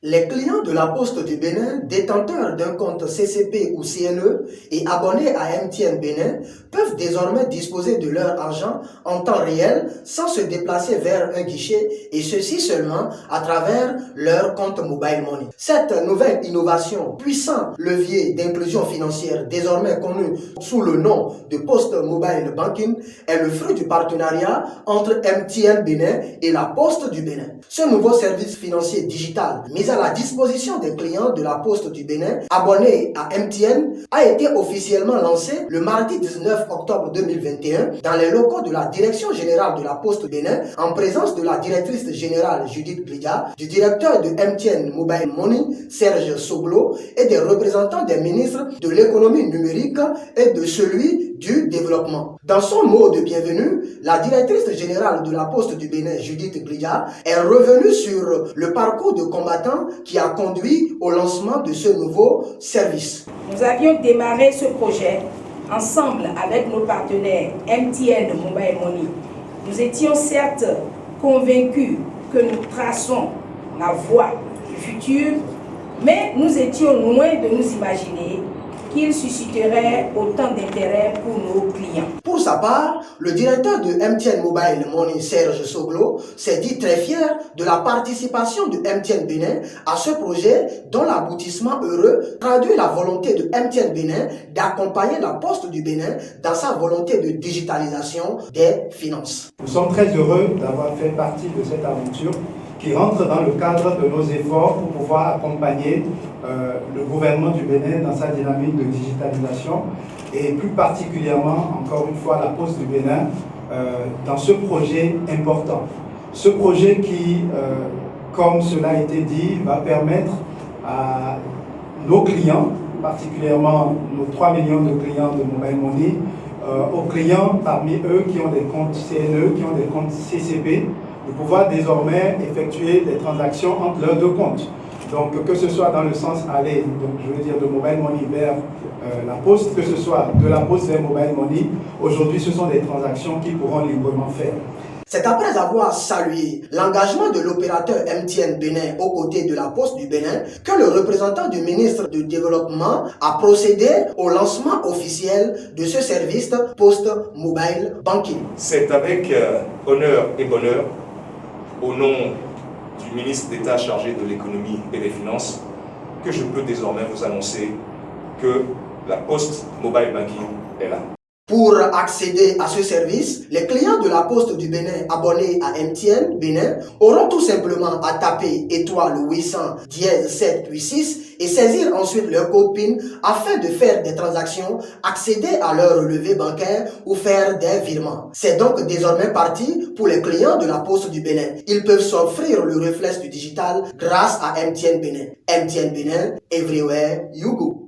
Les clients de la Poste du Bénin, détenteurs d'un compte CCP ou CNE et abonnés à MTN Bénin, peuvent désormais disposer de leur argent en temps réel sans se déplacer vers un guichet et ceci seulement à travers leur compte Mobile Money. Cette nouvelle innovation, puissant levier d'inclusion financière désormais connu sous le nom de Post Mobile Banking, est le fruit du partenariat entre MTN Bénin et la Poste du Bénin. Ce nouveau service financier digital mis à la disposition des clients de la Poste du Bénin abonnés à MTN a été officiellement lancé le mardi 19 octobre 2021 dans les locaux de la Direction générale de la Poste Bénin en présence de la directrice générale Judith Glija, du directeur de MTN Mobile Money Serge Soglo et des représentants des ministres de l'économie numérique et de celui du développement. Dans son mot de bienvenue, la directrice générale de la Poste du Bénin, Judith Glija, est revenue sur le parcours de combattant qui a conduit au lancement de ce nouveau service. Nous avions démarré ce projet ensemble avec nos partenaires MTN Mobile Money. Nous étions certes convaincus que nous traçons la voie du futur, mais nous étions loin de nous imaginer qu'il susciterait autant d'intérêt pour nos clients. Pour sa part, le directeur de MTN Mobile Money, Serge Soglo, s'est dit très fier de la participation de MTN Bénin à ce projet dont l'aboutissement heureux traduit la volonté de MTN Bénin d'accompagner la Poste du Bénin dans sa volonté de digitalisation des finances. Nous sommes très heureux d'avoir fait partie de cette aventure qui rentre dans le cadre de nos efforts pour pouvoir accompagner le gouvernement du Bénin dans sa dynamique de digitalisation et plus particulièrement, encore une fois, la Poste du Bénin dans ce projet important. Ce projet qui, comme cela a été dit, va permettre à nos clients, particulièrement nos 3 millions de clients de Mobile Money, aux clients parmi eux qui ont des comptes CNE, qui ont des comptes CCP, de pouvoir désormais effectuer des transactions entre leurs deux comptes. Donc que ce soit dans le sens aller, donc je veux dire de Mobile Money vers la Poste, que ce soit de la Poste vers Mobile Money, aujourd'hui ce sont des transactions qui pourront librement faire. C'est après avoir salué l'engagement de l'opérateur MTN Bénin aux côtés de la Poste du Bénin que le représentant du ministre du Développement a procédé au lancement officiel de ce service Post Mobile Banking. C'est avec honneur et bonheur, au nom du ministre d'État chargé de l'économie et des finances, que je peux désormais vous annoncer que la Post Mobile Banking est là. Pour accéder à ce service, les clients de la Poste du Bénin abonnés à MTN Bénin auront tout simplement à taper étoile 800 dièse 786 et saisir ensuite leur code PIN afin de faire des transactions, accéder à leur relevé bancaire ou faire des virements. C'est donc désormais parti pour les clients de la Poste du Bénin. Ils peuvent s'offrir le réflexe du digital grâce à MTN Bénin. MTN Bénin, everywhere you go.